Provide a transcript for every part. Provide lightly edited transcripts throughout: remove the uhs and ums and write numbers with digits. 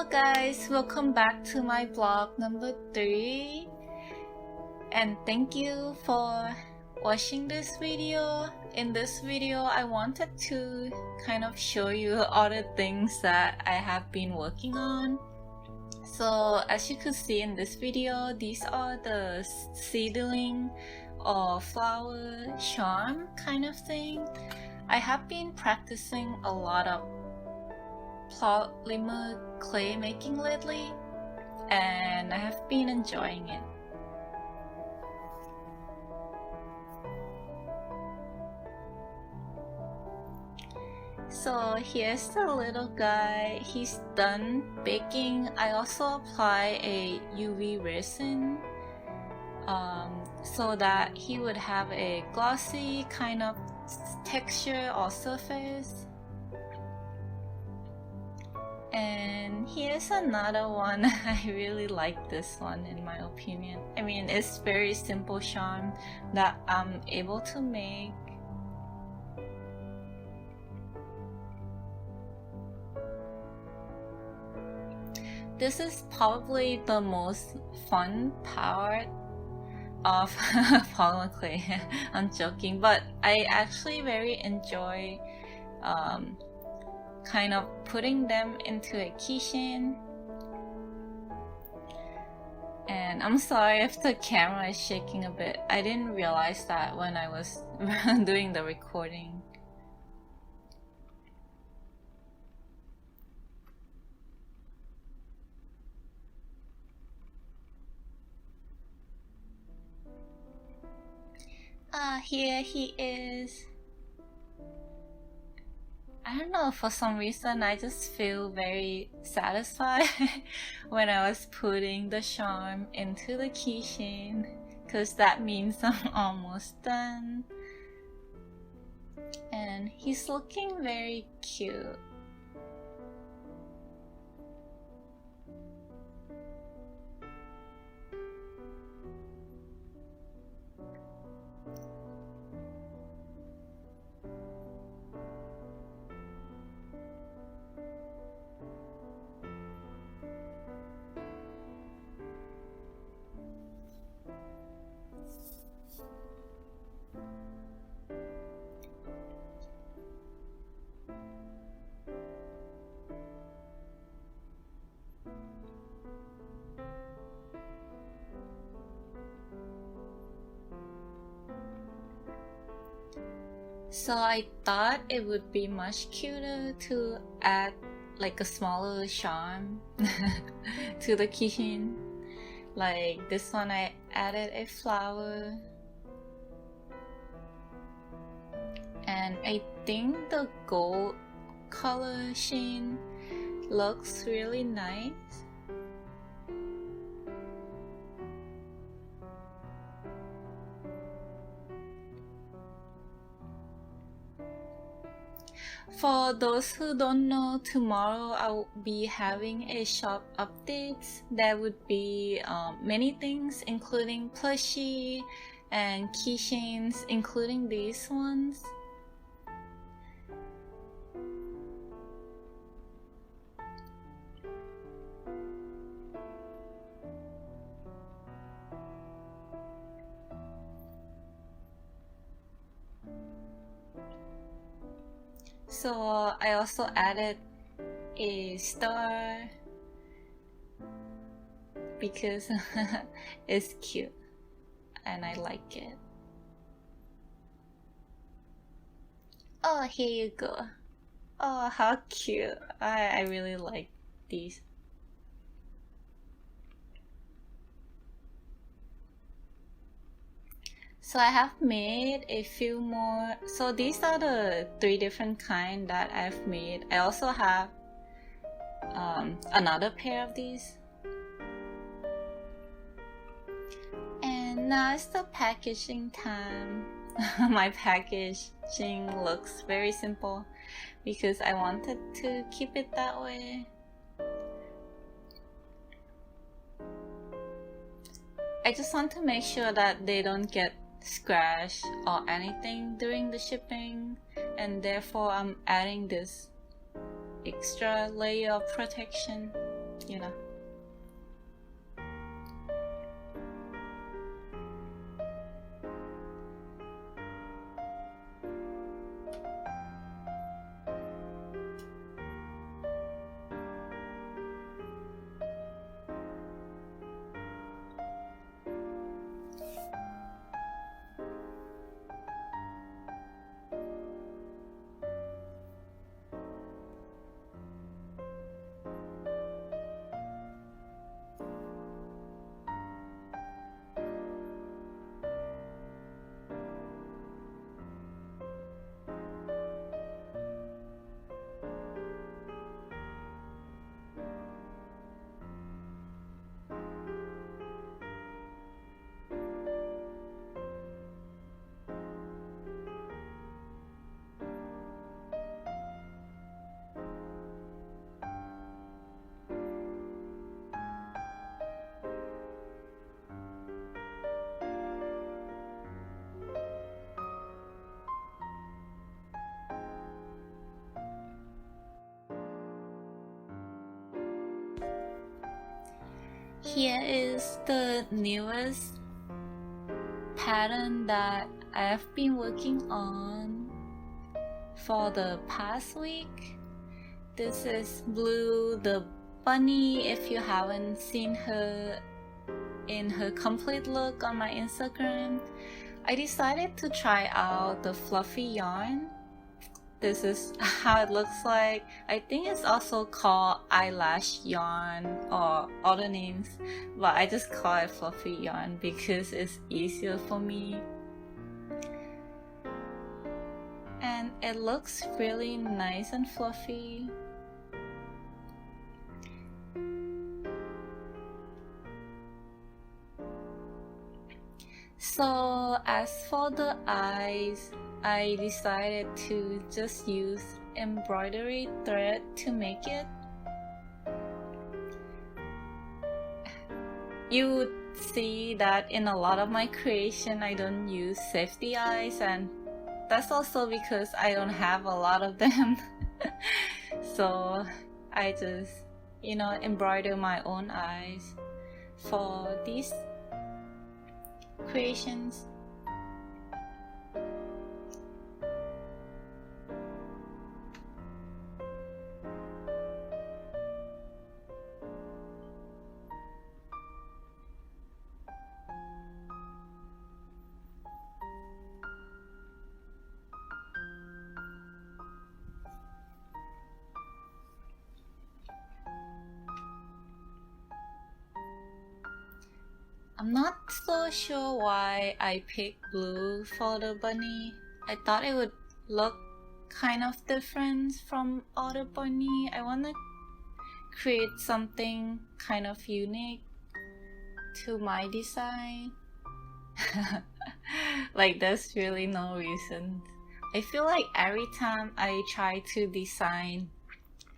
Hello guys, welcome back to my vlog number 3 and thank you for watching this video. In this video I wanted to kind of show you all the things that I have been working on. So as you could see in this video, these are the seedling or flower charm kind of thing. I have been practicing a lot of polymer clay making lately and I have been enjoying it. So here's the little guy. He's done baking. I also apply a UV resin so that he would have a glossy kind of texture or surface. And here's another one. I really like this one in my opinion. I mean, it's very simple charm that I'm able to make. This is probably the most fun part of polymer clay. I'm joking, but I actually very enjoy kind of putting them into a keychain. And I'm sorry if the camera is shaking a bit. I didn't realize that when I was doing the recording. Here he is. I don't know, for some reason I just feel very satisfied when I was putting the charm into the keychain, because that means I'm almost done. And he's looking very cute. So I thought it would be much cuter to add like a smaller charm to the keychain. Like this one, I added a flower. And I think the gold color sheen looks really nice. For those who don't know, tomorrow I will be having a shop update. There would be many things, including plushie and keychains, including these ones. So I also added a star because it's cute and I like it. Oh, here you go. Oh, how cute. I really like these. So I have made a few more. So these are the 3 different kind that I've made. I also have another pair of these. And now it's the packaging time. My packaging looks very simple because I wanted to keep it that way. I just want to make sure that they don't get scratch or anything during the shipping, and therefore I'm adding this extra layer of protection. you know. Here is the newest pattern that I've been working on for the past week. This is Blue the bunny. If you haven't seen her in her complete look on my Instagram, I decided to try out the fluffy yarn. This is how it looks like. I think it's also called eyelash yarn or other names, but I just call it fluffy yarn because it's easier for me. And it looks really nice and fluffy. So as for the eyes, I decided to just use embroidery thread to make it. You would see that in a lot of my creation I don't use safety eyes, and that's also because I don't have a lot of them. So I just, embroider my own eyes for these creations. I'm not so sure why I picked blue for the bunny. I thought it would look kind of different from other bunny. I want to create something kind of unique to my design. Like there's really no reason. I feel like every time I try to design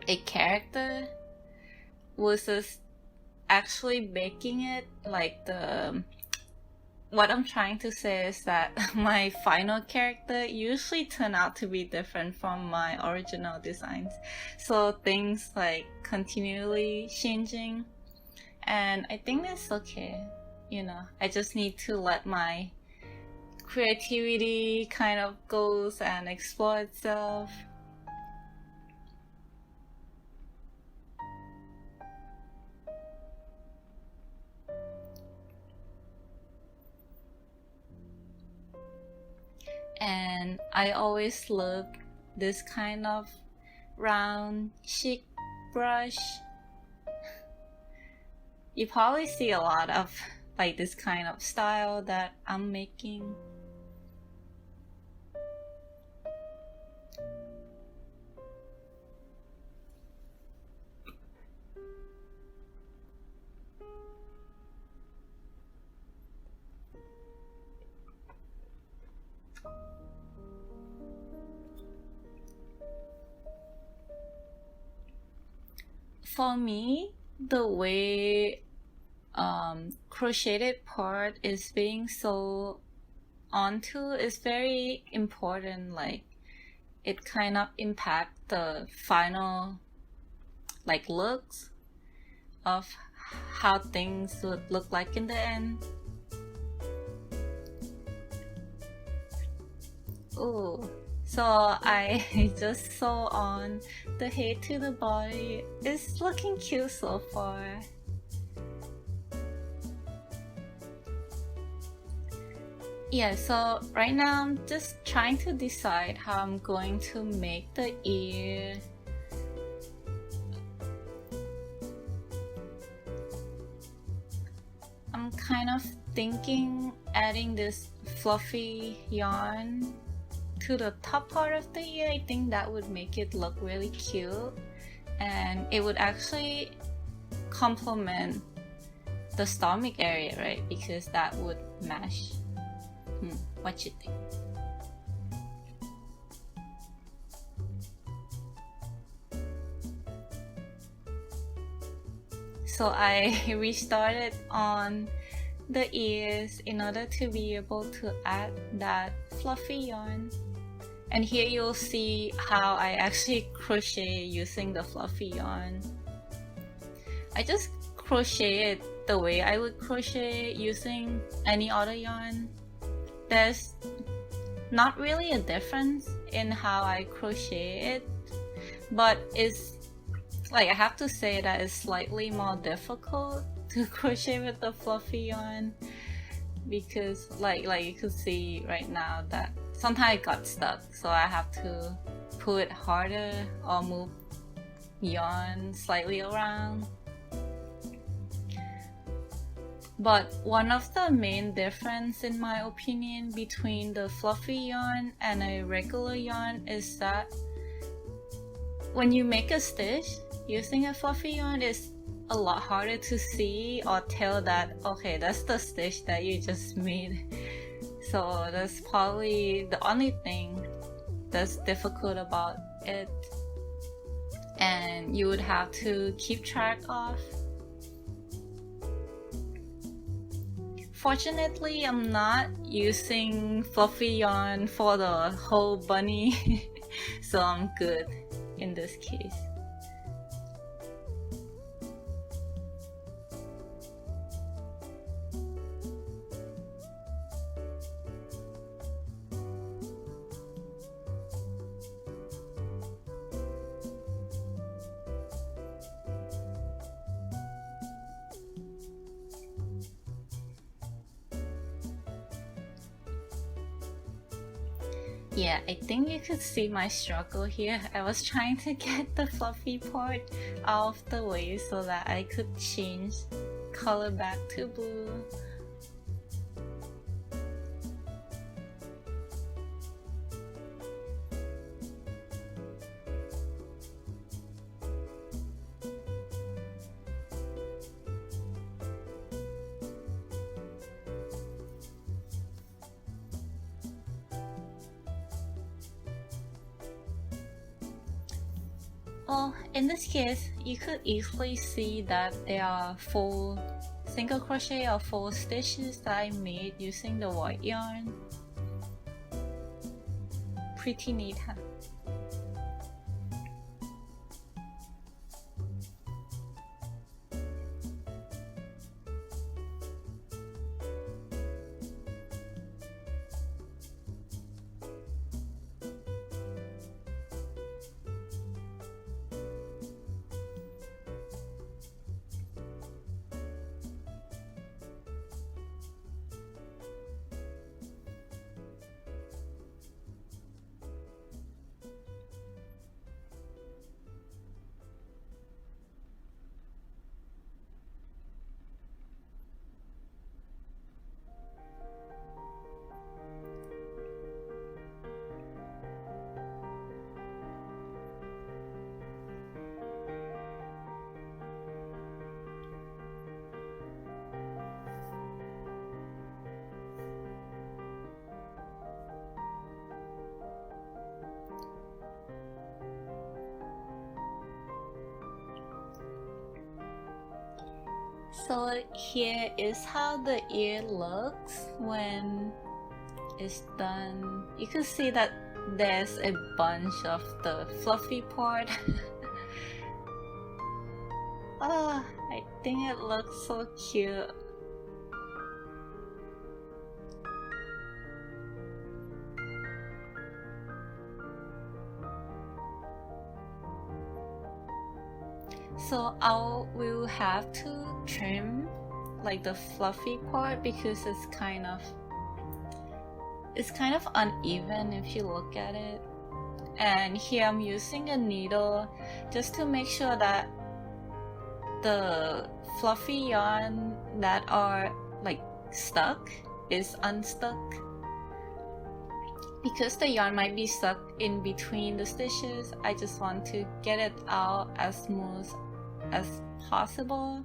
a character versus actually making it, like what I'm trying to say is that my final character usually turn out to be different from my original designs. So things like continually changing, and I think that's okay. I just need to let my creativity kind of goes and explore itself. And I always love this kind of round chic brush. You probably see a lot of like this kind of style that I'm making. For me, the way crocheted part is being sewed onto is very important. Like it kind of impact the final like looks. of how things would look like in the end. Ooh, so I just sew on the head to the body. It's looking cute so far. Yeah, so right now I'm just trying to decide how I'm going to make the ear. I'm kind of thinking adding this fluffy yarn to the top part of the ear. I think that would make it look really cute, and it would actually complement the stomach area, right? Because that would match. What you think? So I restarted on the ears in order to be able to add that fluffy yarn. And here you'll see how I actually crochet using the fluffy yarn. I just crochet it the way I would crochet using any other yarn. There's not really a difference in how I crochet it, but it's like I have to say that it's slightly more difficult to crochet with the fluffy yarn, because like you can see right now that sometimes it got stuck, so I have to pull it harder or move yarn slightly around. But one of the main difference in my opinion between the fluffy yarn and a regular yarn is that when you make a stitch using a fluffy yarn, it's a lot harder to see or tell that, okay, that's the stitch that you just made. So that's probably the only thing that's difficult about it, and you would have to keep track of. Fortunately, I'm not using fluffy yarn for the whole bunny, so I'm good in this case. Yeah, I think you could see my struggle here. I was trying to get the fluffy part out of the way so that I could change color back to blue. Well, in this case, you could easily see that there are 4 single crochet or 4 stitches that I made using the white yarn. Pretty neat, huh? So here is how the ear looks when it's done. You can see that there's a bunch of the fluffy part. Oh, I think it looks so cute. So I will have to trim like the fluffy part because it's kind of uneven if you look at it. And here I'm using a needle just to make sure that the fluffy yarn that are like stuck is unstuck, because the yarn might be stuck in between the stitches. I just want to get it out as smooth as possible.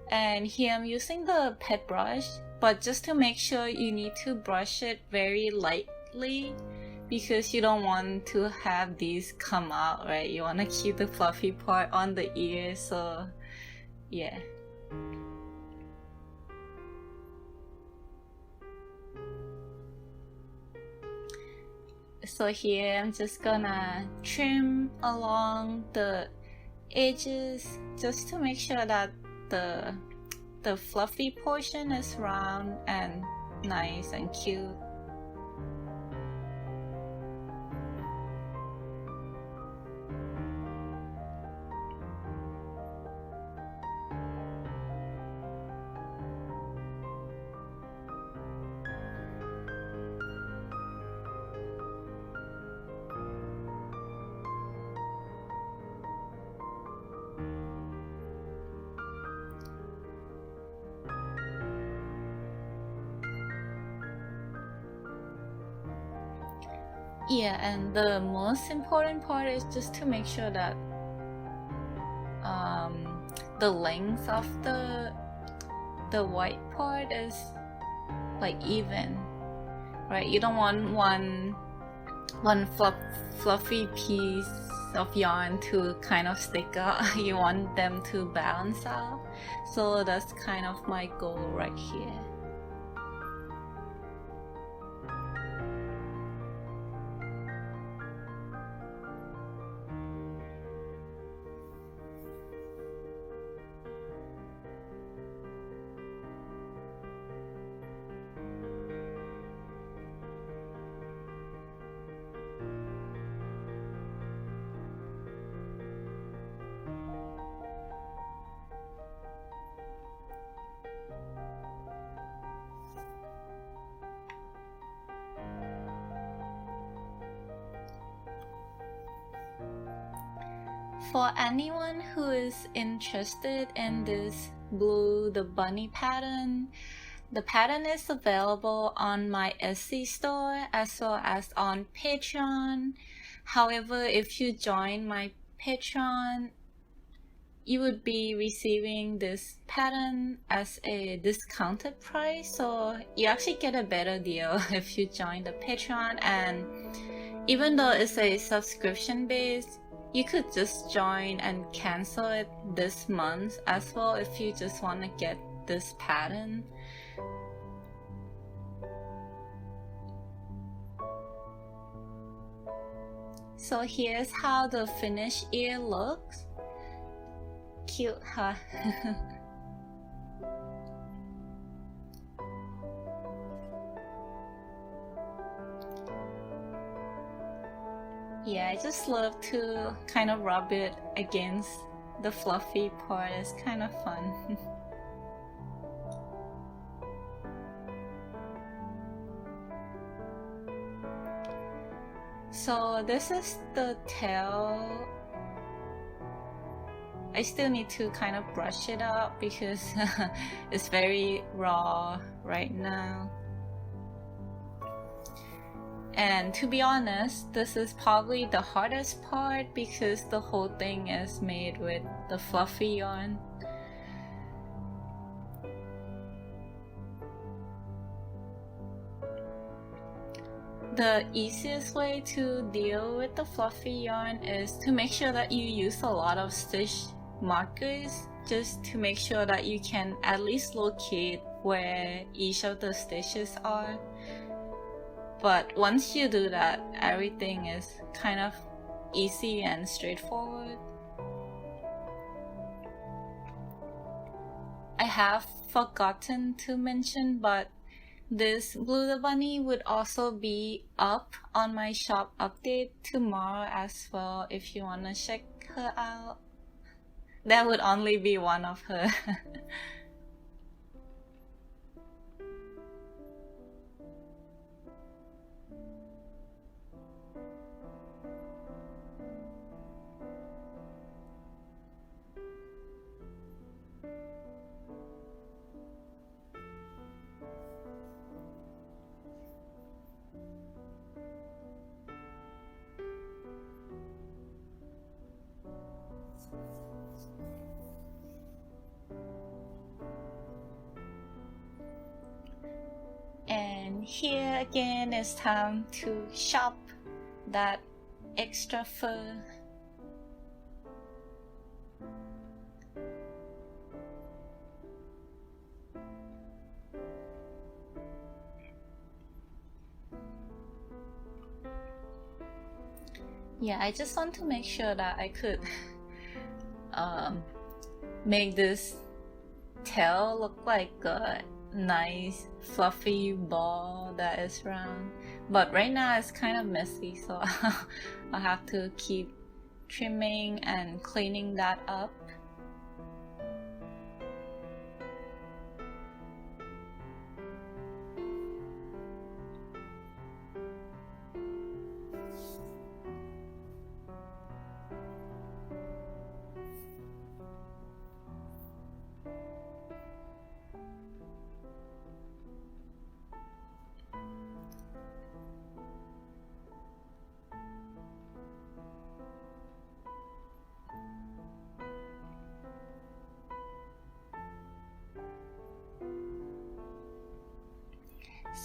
And here I'm using the pet brush, but just to make sure, you need to brush it very lightly because you don't want to have these come out, right? You want to keep the fluffy part on the ear, so yeah. So here I'm just gonna trim along the edges just to make sure that the fluffy portion is round and nice and cute. Yeah, and the most important part is just to make sure that the length of the white part is like even, right? You don't want one fluffy piece of yarn to kind of stick out. You want them to balance out. So that's kind of my goal right here. For anyone who is interested in this Blue the Bunny pattern, the pattern is available on my Etsy store as well as on Patreon. However, if you join my Patreon, you would be receiving this pattern as a discounted price, so you actually get a better deal if you join the Patreon. And even though it's a subscription based, you could just join and cancel it this month as well if you just want to get this pattern. So here's how the finished ear looks. Cute, huh? Yeah, I just love to kind of rub it against the fluffy part. It's kind of fun. So this is the tail. I still need to kind of brush it up because it's very raw right now. And to be honest, this is probably the hardest part because the whole thing is made with the fluffy yarn. The easiest way to deal with the fluffy yarn is to make sure that you use a lot of stitch markers, just to make sure that you can at least locate where each of the stitches are. But once you do that, everything is kind of easy and straightforward. I have forgotten to mention, but this Blue the Bunny would also be up on my shop update tomorrow as well if you wanna check her out. That would only be one of her. And here again it's time to shop that extra fur. Yeah, I just want to make sure that I could make this tail look like a nice fluffy ball that is round, but right now it's kind of messy, so I'll have to keep trimming and cleaning that up.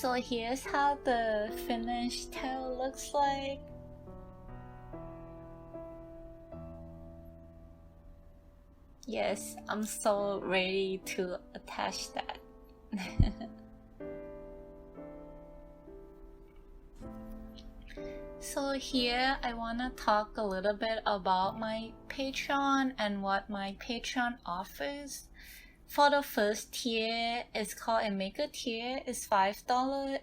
So here's how the finished tail looks like. Yes, I'm so ready to attach that. So here I want to talk a little bit about my Patreon and what my Patreon offers. For the first tier, it's called a maker tier. It's $5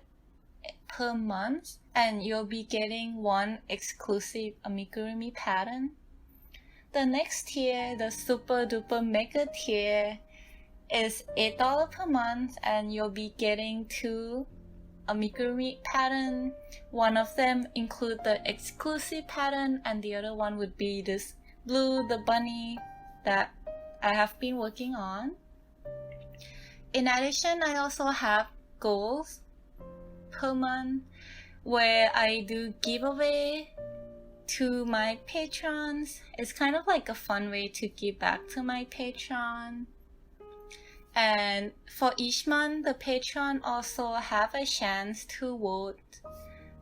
per month, and you'll be getting one exclusive amigurumi pattern. The next tier, the super duper maker tier, is $8 per month, and you'll be getting 2 amigurumi pattern. One of them include the exclusive pattern, and the other one would be this Blue the Bunny that I have been working on. In addition, I also have goals per month where I do giveaway to my patrons. It's kind of like a fun way to give back to my patron. And for each month, the patron also have a chance to vote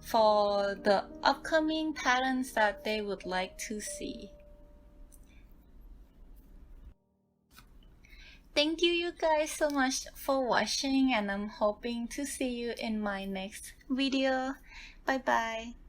for the upcoming patterns that they would like to see. Thank you guys so much for watching, and I'm hoping to see you in my next video. Bye bye.